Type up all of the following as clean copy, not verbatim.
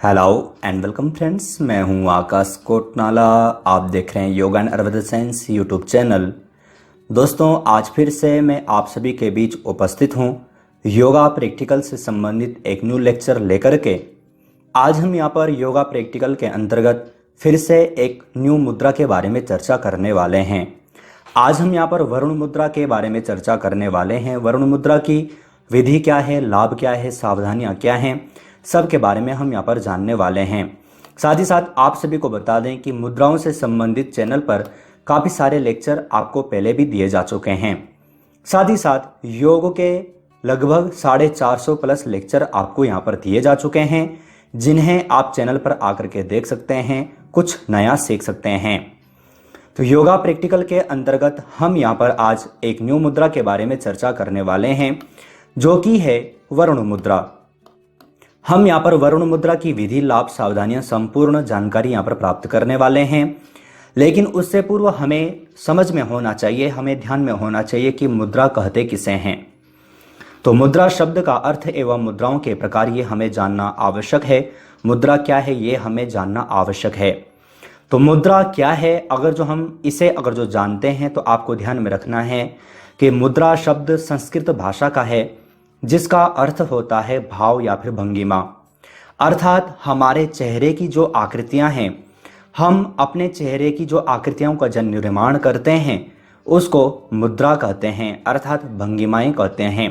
Hello and welcome friends, मैं हूं आकाश कोटनाला। आप देख रहे हैं yoga and Ayurveda science YouTube channel. दोस्तों, आज फिर से मैं आप सभी के बीच उपस्थित हूं योगा प्रैक्टिकल से संबंधित एक न्यू लेक्चर लेकर के। आज हम यहां पर योगा प्रैक्टिकल के अंतर्गत फिर से एक न्यू मुद्रा के बारे में चर्चा करने वाले हैं। आज हम यहाँ पर वरुण मुद्रा के बारे में चर्चा करने वाले हैं। वरुण मुद्रा की विधि क्या है, लाभ क्या है, सावधानियाँ क्या हैं, सब के बारे में हम यहाँ पर जानने वाले हैं। साथ ही साथ आप सभी को बता दें कि मुद्राओं से संबंधित चैनल पर काफ़ी सारे लेक्चर आपको पहले भी दिए जा चुके हैं। साथ ही साथ योग के लगभग 450 प्लस लेक्चर आपको यहाँ पर दिए जा चुके हैं, जिन्हें आप चैनल पर आकर के देख सकते हैं, कुछ नया सीख सकते हैं। तो योगा प्रैक्टिकल के अंतर्गत हम यहाँ पर आज एक न्यू मुद्रा के बारे में चर्चा करने वाले हैं, जो कि है वरुण मुद्रा। हम यहाँ पर वरुण मुद्रा की विधि, लाभ, सावधानियां, संपूर्ण जानकारी यहाँ पर प्राप्त करने वाले हैं। लेकिन उससे पूर्व हमें समझ में होना चाहिए, हमें ध्यान में होना चाहिए कि मुद्रा कहते किसे हैं। तो मुद्रा शब्द का अर्थ एवं मुद्राओं के प्रकार ये हमें जानना आवश्यक है। मुद्रा क्या है ये हमें जानना आवश्यक है। तो मुद्रा क्या है, अगर जो जानते हैं तो आपको ध्यान में रखना है कि मुद्रा शब्द संस्कृत भाषा का है, जिसका अर्थ होता है भाव या फिर भंगिमा। अर्थात हमारे चेहरे की जो आकृतियां हैं, हम अपने चेहरे की जो आकृतियों का जन निर्माण करते हैं उसको मुद्रा कहते हैं, अर्थात भंगिमाएं कहते हैं।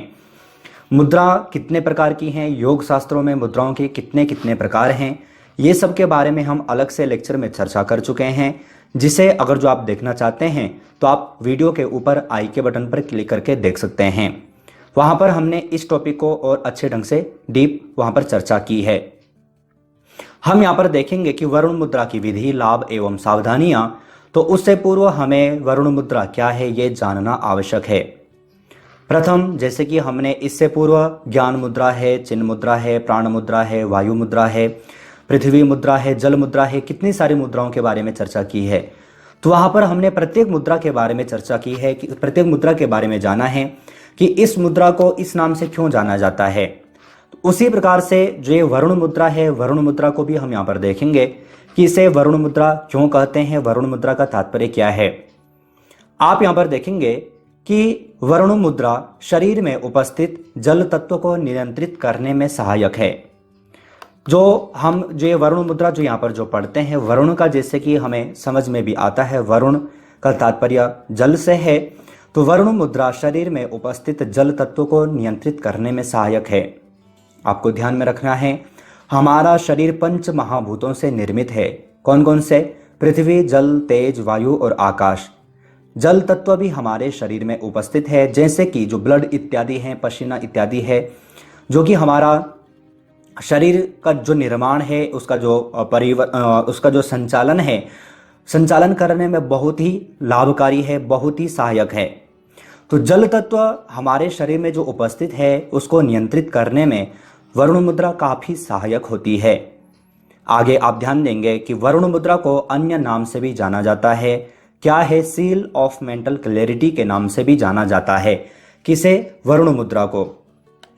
मुद्रा कितने प्रकार की हैं, योग शास्त्रों में मुद्राओं के कितने कितने प्रकार हैं, ये सब के बारे में हम अलग से लेक्चर में चर्चा कर चुके हैं, जिसे अगर जो आप देखना चाहते हैं तो आप वीडियो के ऊपर आई के बटन पर क्लिक करके देख सकते हैं। वहां पर हमने इस टॉपिक को और अच्छे ढंग से डीप वहां पर चर्चा की है। हम यहां पर देखेंगे कि वरुण मुद्रा की विधि, लाभ एवं सावधानियां। तो उससे पूर्व हमें वरुण मुद्रा क्या है ये जानना आवश्यक है। प्रथम, जैसे कि हमने इससे पूर्व ज्ञान मुद्रा है, चिन्ह मुद्रा है, प्राण मुद्रा है, वायु मुद्रा है, पृथ्वी मुद्रा है, जल मुद्रा है, कितनी सारी मुद्राओं के बारे में चर्चा की है। तो वहां पर हमने प्रत्येक मुद्रा के बारे में चर्चा की है कि प्रत्येक मुद्रा के बारे में जाना है कि इस मुद्रा को इस नाम से क्यों जाना जाता है। तो उसी प्रकार से जो ये वरुण मुद्रा है, वरुण मुद्रा को भी हम यहाँ पर देखेंगे कि इसे वरुण मुद्रा क्यों कहते हैं, वरुण मुद्रा का तात्पर्य क्या है। आप यहाँ पर देखेंगे कि वरुण मुद्रा शरीर में उपस्थित जल तत्व को नियंत्रित करने में सहायक है। जो ये वरुण मुद्रा जो यहाँ पर जो पढ़ते हैं, वरुण का जैसे कि हमें समझ में भी आता है, वरुण का तात्पर्य जल से है। तो वरुण मुद्रा शरीर में उपस्थित जल तत्व को नियंत्रित करने में सहायक है। आपको ध्यान में रखना है, हमारा शरीर पंच महाभूतों से निर्मित है। कौन कौन से? पृथ्वी, जल, तेज, वायु और आकाश। जल तत्व भी हमारे शरीर में उपस्थित है, जैसे कि जो ब्लड इत्यादि है, पसीना इत्यादि है, जो कि हमारा शरीर का जो निर्माण है, उसका जो संचालन है, संचालन करने में बहुत ही लाभकारी है, बहुत ही सहायक है। तो जल तत्व हमारे शरीर में जो उपस्थित है उसको नियंत्रित करने में वरुण मुद्रा काफी सहायक होती है। आगे आप ध्यान देंगे कि वरुण मुद्रा को अन्य नाम से भी जाना जाता है। क्या है? सील ऑफ मेंटल क्लैरिटी के नाम से भी जाना जाता है। किसे? वरुण मुद्रा को।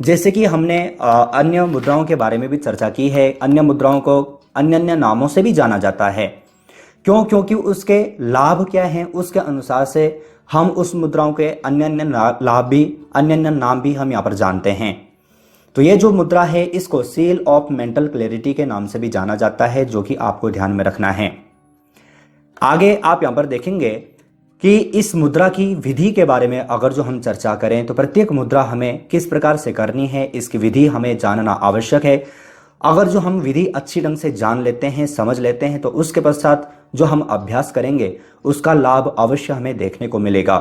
जैसे कि हमने अन्य मुद्राओं के बारे में भी चर्चा की है, अन्य मुद्राओं को अन्य अन्य नामों से भी जाना जाता है। क्यों? क्योंकि उसके लाभ क्या हैं, उसके अनुसार से हम उस मुद्राओं के अन्य अन्य लाभ भी, अन्य अन्य नाम भी हम यहाँ पर जानते हैं। तो ये जो मुद्रा है इसको सील ऑफ मेंटल क्लैरिटी के नाम से भी जाना जाता है, जो कि आपको ध्यान में रखना है। आगे आप यहाँ पर देखेंगे कि इस मुद्रा की विधि के बारे में अगर जो हम चर्चा करें तो प्रत्येक मुद्रा हमें किस प्रकार से करनी है, इसकी विधि हमें जानना आवश्यक है। अगर जो हम विधि अच्छी ढंग से जान लेते हैं, समझ लेते हैं, तो उसके पश्चात जो हम अभ्यास करेंगे उसका लाभ अवश्य हमें देखने को मिलेगा।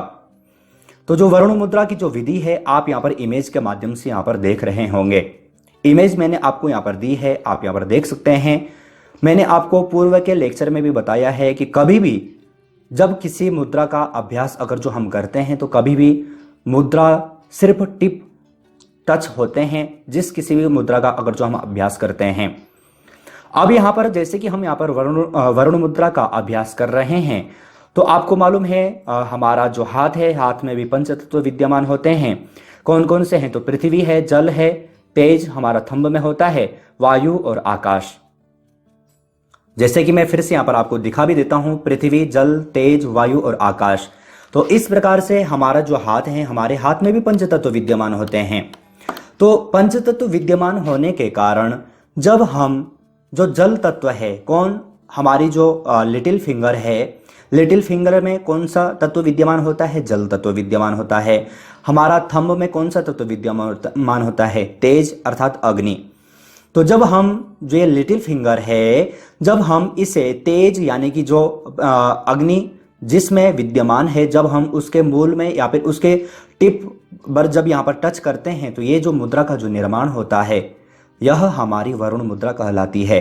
तो जो वरुण मुद्रा की जो विधि है, आप यहाँ पर इमेज के माध्यम से यहाँ पर देख रहे होंगे। इमेज मैंने आपको यहाँ पर दी है, आप यहाँ पर देख सकते हैं। मैंने आपको पूर्व के लेक्चर में भी बताया है कि कभी भी जब किसी मुद्रा का अभ्यास अगर जो हम करते हैं तो कभी भी मुद्रा सिर्फ टिप टच होते हैं, जिस किसी भी मुद्रा का अगर जो हम अभ्यास करते हैं। अब यहाँ पर जैसे कि हम यहाँ पर वरुण मुद्रा का अभ्यास कर रहे हैं, तो आपको मालूम है हमारा जो हाथ है, हाथ में भी पंच तत्व विद्यमान होते हैं। कौन कौन से हैं? तो पृथ्वी है, जल है, तेज हमारा थंब में होता है, वायु और आकाश। जैसे कि मैं फिर से यहाँ पर आपको दिखा भी देता हूँ, पृथ्वी, जल, तेज, वायु और आकाश। तो इस प्रकार से हमारा जो हाथ है, हमारे हाथ में भी पंचतत्व विद्यमान होते हैं। तो पंचतत्व विद्यमान होने के कारण जब हम जो जल तत्व है, कौन, हमारी जो लिटिल फिंगर है, लिटिल फिंगर में कौन सा तत्व विद्यमान होता है? जल तत्व विद्यमान होता है। हमारा थंब में कौन सा तत्व विद्यमान होता है? तेज अर्थात अग्नि। तो जब हम जो ये लिटिल फिंगर है, जब हम इसे तेज यानी कि जो अग्नि जिसमें विद्यमान है, जब हम उसके मूल में या फिर उसके टिप पर जब यहाँ पर टच करते हैं, तो ये जो मुद्रा का जो निर्माण होता है, यह हमारी वरुण मुद्रा कहलाती है।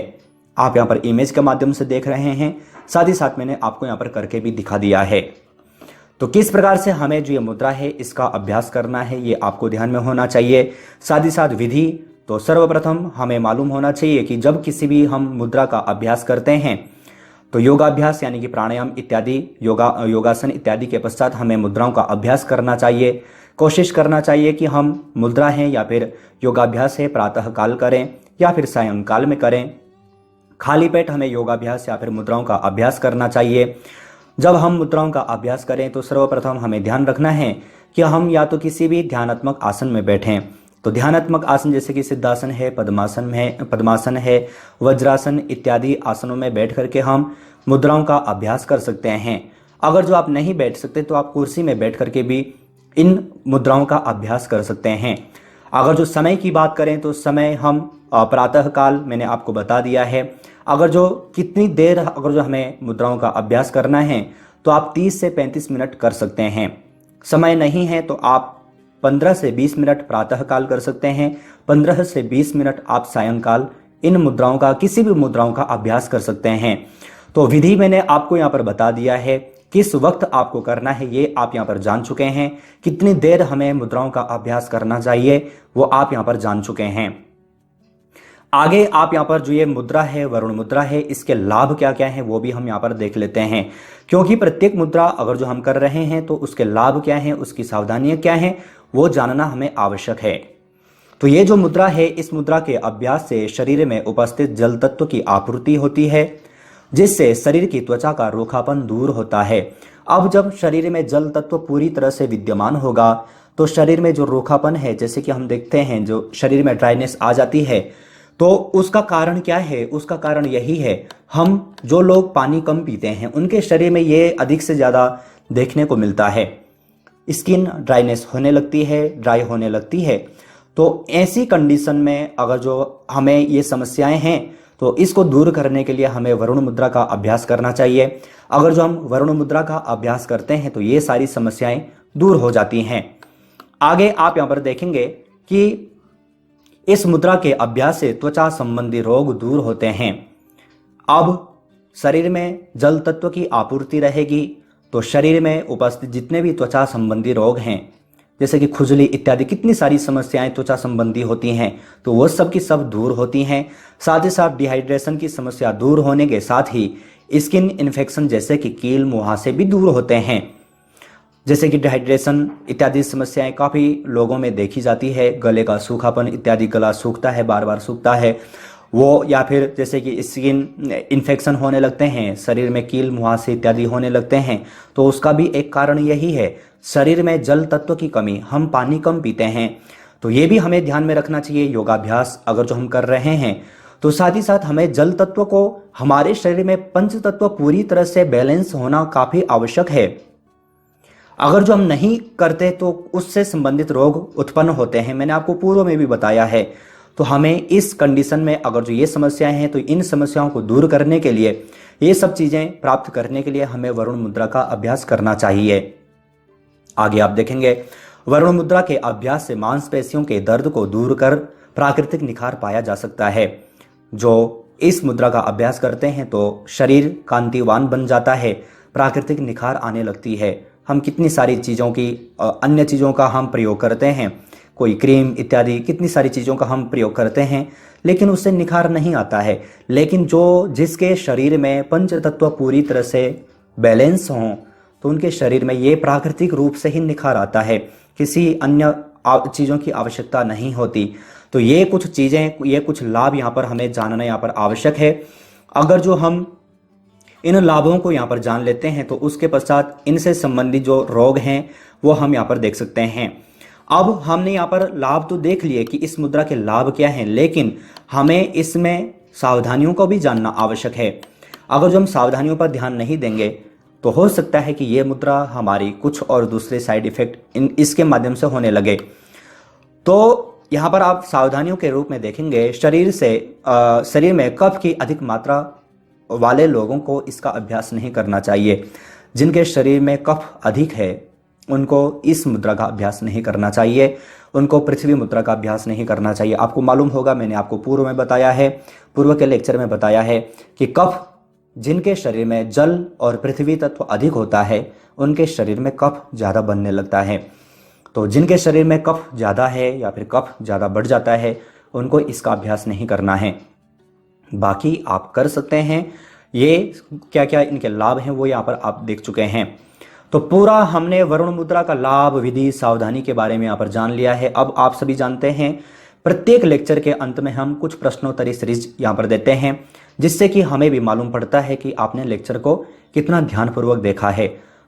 आप यहाँ पर इमेज के माध्यम से देख रहे हैं, साथ ही साथ मैंने आपको यहाँ पर करके भी दिखा दिया है। तो किस प्रकार से हमें जो ये मुद्रा है इसका अभ्यास करना है, ये आपको ध्यान में होना चाहिए। साथ ही साथ विधि, तो सर्वप्रथम हमें मालूम होना चाहिए कि जब किसी भी हम मुद्रा का अभ्यास करते हैं तो योगाभ्यास यानी कि प्राणायाम इत्यादि, योगासन इत्यादि के पश्चात हमें मुद्राओं का अभ्यास करना चाहिए। कोशिश करना चाहिए कि हम मुद्रा है या फिर योगाभ्यास है प्रातः काल करें या फिर सायंकाल में करें। खाली पेट हमें योगाभ्यास या फिर मुद्राओं का अभ्यास करना चाहिए। जब हम मुद्राओं का अभ्यास करें तो सर्वप्रथम हमें ध्यान रखना है कि हम या तो किसी भी ध्यानात्मक आसन में बैठें। तो ध्यानात्मक आसन जैसे कि सिद्धासन है, पद्मासन है, वज्रासन इत्यादि आसनों में बैठ करके हम मुद्राओं का अभ्यास कर सकते हैं। अगर जो आप नहीं बैठ सकते तो आप कुर्सी में बैठ करके भी इन मुद्राओं का अभ्यास कर सकते हैं। अगर जो समय की बात करें तो समय हम प्रातः काल मैंने आपको बता दिया है। अगर जो कितनी देर अगर जो हमें मुद्राओं का अभ्यास करना है तो आप 30 से 35 मिनट कर सकते हैं। समय नहीं है तो आप 15 से 20 मिनट प्रातः काल कर सकते हैं, 15 से 20 मिनट आप सायंकाल इन मुद्राओं का, किसी भी मुद्राओं का अभ्यास कर सकते हैं। तो विधि मैंने आपको यहाँ पर बता दिया है, किस वक्त आपको करना है ये आप यहाँ पर जान चुके हैं। कितनी देर हमें मुद्राओं का अभ्यास करना चाहिए वो आप यहाँ पर जान चुके हैं। आगे आप यहाँ पर जो ये मुद्रा है, वरुण मुद्रा है, इसके लाभ क्या क्या हैं वो भी हम यहाँ पर देख लेते हैं। क्योंकि प्रत्येक मुद्रा अगर जो हम कर रहे हैं तो उसके लाभ क्या हैं, उसकी सावधानियां क्या हैं, वो जानना हमें आवश्यक है। तो ये जो मुद्रा है, इस मुद्रा के अभ्यास से शरीर में उपस्थित जल तत्व की आपूर्ति होती है, जिससे शरीर की त्वचा का रूखापन दूर होता है। अब जब शरीर में जल तत्व पूरी तरह से विद्यमान होगा तो शरीर में जो रूखापन है, जैसे कि हम देखते हैं जो शरीर में ड्राइनेस आ जाती है, तो उसका कारण क्या है? उसका कारण यही है, हम जो लोग पानी कम पीते हैं उनके शरीर में ये अधिक से ज़्यादा देखने को मिलता है। स्किन ड्राइनेस होने लगती है, ड्राई होने लगती है। तो ऐसी कंडीशन में अगर जो हमें ये समस्याएं हैं तो इसको दूर करने के लिए हमें वरुण मुद्रा का अभ्यास करना चाहिए। अगर जो हम वरुण मुद्रा का अभ्यास करते हैं तो ये सारी समस्याएं दूर हो जाती हैं। आगे आप यहाँ पर देखेंगे कि इस मुद्रा के अभ्यास से त्वचा संबंधी रोग दूर होते हैं। अब शरीर में जल तत्व की आपूर्ति रहेगी तो शरीर में उपस्थित जितने भी त्वचा संबंधी रोग हैं, जैसे कि खुजली इत्यादि, कितनी सारी समस्याएं त्वचा संबंधी होती हैं, तो वो सब की सब दूर होती हैं। साथ ही साथ डिहाइड्रेशन की समस्या दूर होने के साथ ही स्किन इन्फेक्शन जैसे कि कील मुहासे भी दूर होते हैं। जैसे कि डिहाइड्रेशन इत्यादि समस्याएं काफ़ी लोगों में देखी जाती है, गले का सूखापन इत्यादि, गला सूखता है, बार बार सूखता है वो, या फिर जैसे कि स्किन इन्फेक्शन होने लगते हैं, शरीर में कील मुहासे इत्यादि होने लगते हैं, तो उसका भी एक कारण यही है, शरीर में जल तत्व की कमी। हम पानी कम पीते हैं, तो ये भी हमें ध्यान में रखना चाहिए। योगाभ्यास अगर जो हम कर रहे हैं तो साथ ही साथ हमें जल तत्व को, हमारे शरीर में पंच तत्व पूरी तरह से बैलेंस होना काफ़ी आवश्यक है। अगर जो हम नहीं करते तो उससे संबंधित रोग उत्पन्न होते हैं, मैंने आपको पूर्व में भी बताया है। तो हमें इस कंडीशन में अगर जो ये समस्याएं हैं तो इन समस्याओं को दूर करने के लिए, ये सब चीज़ें प्राप्त करने के लिए हमें वरुण मुद्रा का अभ्यास करना चाहिए। आगे आप देखेंगे वरुण मुद्रा के अभ्यास से मांसपेशियों के दर्द को दूर कर प्राकृतिक निखार पाया जा सकता है। जो इस मुद्रा का अभ्यास करते हैं तो शरीर कांतिवान बन जाता है, प्राकृतिक निखार आने लगती है। हम कितनी सारी चीज़ों की, अन्य चीज़ों का हम प्रयोग करते हैं, कोई क्रीम इत्यादि, कितनी सारी चीज़ों का हम प्रयोग करते हैं, लेकिन उससे निखार नहीं आता है। लेकिन जिसके शरीर में पंच तत्व पूरी तरह से बैलेंस हों तो उनके शरीर में ये प्राकृतिक रूप से ही निखार आता है, किसी अन्य चीज़ों की आवश्यकता नहीं होती। तो ये कुछ चीज़ें, ये कुछ लाभ यहाँ पर हमें जानना यहाँ पर आवश्यक है। अगर जो हम इन लाभों को यहाँ पर जान लेते हैं तो उसके पश्चात इनसे संबंधित जो रोग हैं वो हम यहाँ पर देख सकते हैं। अब हमने यहाँ पर लाभ तो देख लिए कि इस मुद्रा के लाभ क्या हैं, लेकिन हमें इसमें सावधानियों को भी जानना आवश्यक है। अगर जो हम सावधानियों पर ध्यान नहीं देंगे तो हो सकता है कि ये मुद्रा हमारी कुछ और दूसरे साइड इफेक्ट इसके माध्यम से होने लगे। तो यहाँ पर आप सावधानियों के रूप में देखेंगे, शरीर में कफ की अधिक मात्रा वाले लोगों को इसका अभ्यास नहीं करना चाहिए। जिनके शरीर में कफ अधिक है उनको इस मुद्रा का अभ्यास नहीं करना चाहिए, उनको पृथ्वी मुद्रा का अभ्यास नहीं करना चाहिए। आपको मालूम होगा, मैंने आपको पूर्व में बताया है, पूर्व के लेक्चर में बताया है कि कफ जिनके शरीर में जल और पृथ्वी तत्व अधिक होता है उनके शरीर में कफ ज़्यादा बनने लगता है। तो जिनके शरीर में कफ ज़्यादा है या फिर कफ ज़्यादा बढ़ जाता है उनको इसका अभ्यास नहीं करना है। बाकी आप कर सकते हैं। ये क्या क्या इनके लाभ हैं वो यहाँ पर आप देख चुके हैं। तो पूरा हमने वरुण मुद्रा का लाभ, विधि, सावधानी के बारे में यहाँ पर जान लिया है। अब आप सभी जानते हैं प्रत्येक लेक्चर के अंत में हम कुछ प्रश्नोत्तरी सीरीज यहाँ पर देते हैं, जिससे कि हमें भी मालूम पड़ता है कि आपने लेक्चर को कितना ध्यानपूर्वक देखा है।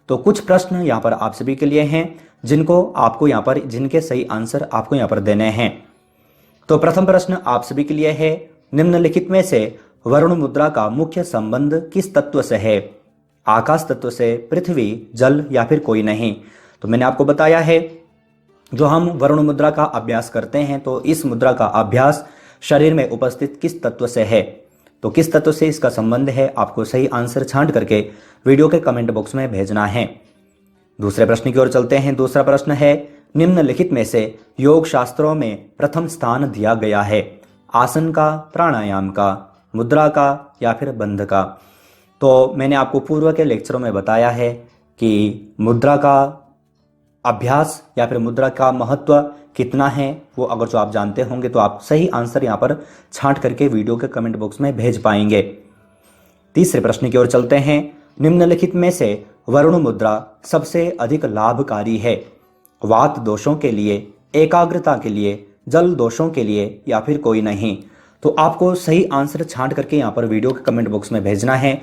तो कुछ प्रश्न यहाँ पर आप सभी के लिए हैं जिनको आपको यहाँ पर, जिनके सही आंसर आपको यहाँ पर देने हैं। तो प्रथम प्रश्न आप सभी के लिए है, निम्नलिखित में से वरुण मुद्रा का मुख्य संबंध किस तत्व से है? आकाश तत्व से, पृथ्वी, जल या फिर कोई नहीं? तो मैंने आपको बताया है जो हम वरुण मुद्रा का अभ्यास करते हैं तो इस मुद्रा का अभ्यास शरीर में उपस्थित किस तत्व से है, तो किस तत्व से इसका संबंध है, आपको सही आंसर छांट करके वीडियो के कमेंट बॉक्स में भेजना है। दूसरे प्रश्न की ओर चलते हैं। दूसरा प्रश्न है, निम्नलिखित में से योग शास्त्रों में प्रथम स्थान दिया गया है? आसन का, प्राणायाम का, मुद्रा का या फिर बंध का? तो मैंने आपको पूर्व के लेक्चरों में बताया है कि मुद्रा का अभ्यास या फिर मुद्रा का महत्व कितना है, वो अगर जो आप जानते होंगे तो आप सही आंसर यहाँ पर छांट करके वीडियो के कमेंट बॉक्स में भेज पाएंगे। तीसरे प्रश्न की ओर चलते हैं। निम्नलिखित में से वरुण मुद्रा सबसे अधिक लाभकारी है? वात दोषों के लिए, एकाग्रता के लिए, जल दोषों के लिए या फिर कोई नहीं? तो आपको सही आंसर छांट करके यहाँ पर वीडियो के कमेंट बॉक्स में भेजना है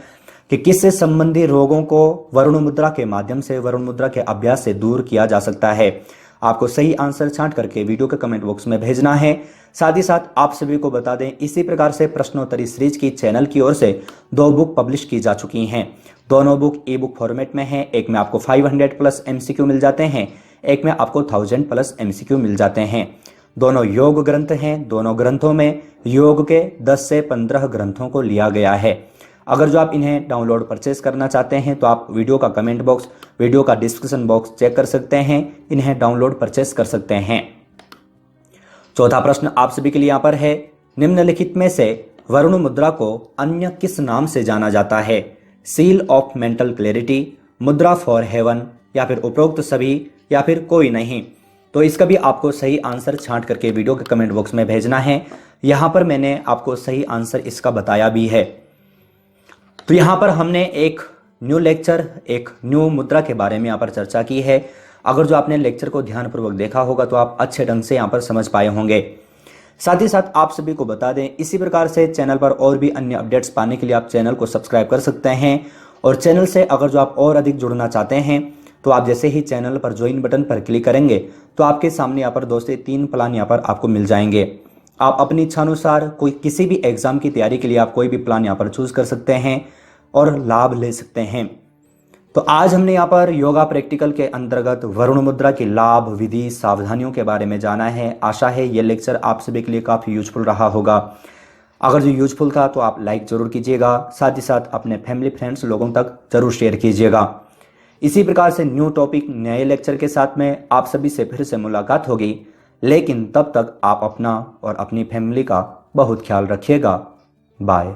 कि किससे संबंधी रोगों को वरुण मुद्रा के माध्यम से, वरुण मुद्रा के अभ्यास से दूर किया जा सकता है। आपको सही आंसर छांट करके वीडियो के कमेंट बॉक्स में भेजना है। साथ ही साथ आप सभी को बता दें, इसी प्रकार से प्रश्नोत्तरी सीरीज की चैनल की ओर से 2 बुक पब्लिश की जा चुकी हैं। दोनों बुक ई बुक फॉर्मेट में है। एक में आपको 500 प्लस MCQ मिल जाते हैं, एक में आपको 1000 प्लस MCQ मिल जाते हैं। दोनों योग ग्रंथ हैं। दोनों ग्रंथों में योग के 10 से 15 ग्रंथों को लिया गया है। अगर जो आप इन्हें डाउनलोड परचेस करना चाहते हैं तो आप वीडियो का कमेंट बॉक्स, वीडियो का डिस्क्रिप्शन बॉक्स चेक कर सकते हैं, इन्हें डाउनलोड परचेस कर सकते हैं। चौथा प्रश्न आप सभी के लिए यहाँ पर है, निम्नलिखित में से वरुण मुद्रा को अन्य किस नाम से जाना जाता है? सील ऑफ मेंटल क्लैरिटी, मुद्रा फॉर हेवन या फिर उपरोक्त सभी या फिर कोई नहीं? तो इसका भी आपको सही आंसर छांट करके वीडियो के कमेंट बॉक्स में भेजना है। यहाँ पर मैंने आपको सही आंसर इसका बताया भी है। तो यहाँ पर हमने एक न्यू लेक्चर, एक न्यू मुद्रा के बारे में यहाँ पर चर्चा की है। अगर जो आपने लेक्चर को ध्यानपूर्वक देखा होगा तो आप अच्छे ढंग से यहाँ पर समझ पाए होंगे। साथ ही साथ आप सभी को बता दें, इसी प्रकार से चैनल पर और भी अन्य अपडेट्स पाने के लिए आप चैनल को सब्सक्राइब कर सकते हैं। और चैनल से अगर जो आप और अधिक जुड़ना चाहते हैं तो आप जैसे ही चैनल पर ज्वाइन बटन पर क्लिक करेंगे तो आपके सामने यहाँ पर 2 से 3 प्लान यहाँ पर आपको मिल जाएंगे। आप अपनी इच्छानुसार कोई किसी भी एग्जाम की तैयारी के लिए आप कोई भी प्लान यहाँ पर चूज कर सकते हैं और लाभ ले सकते हैं। तो आज हमने यहाँ पर योगा प्रैक्टिकल के अंतर्गत वरुण मुद्रा की लाभ, विधि, सावधानियों के बारे में जाना है। आशा है ये लेक्चर आप सभी के लिए काफ़ी यूजफुल रहा होगा। अगर जो यूजफुल था तो आप लाइक जरूर कीजिएगा, साथ ही साथ अपने फैमिली फ्रेंड्स लोगों तक जरूर शेयर कीजिएगा। इसी प्रकार से न्यू टॉपिक, नए लेक्चर के साथ में आप सभी से फिर से मुलाकात होगी। लेकिन तब तक आप अपना और अपनी फैमिली का बहुत ख्याल रखिएगा। बाय।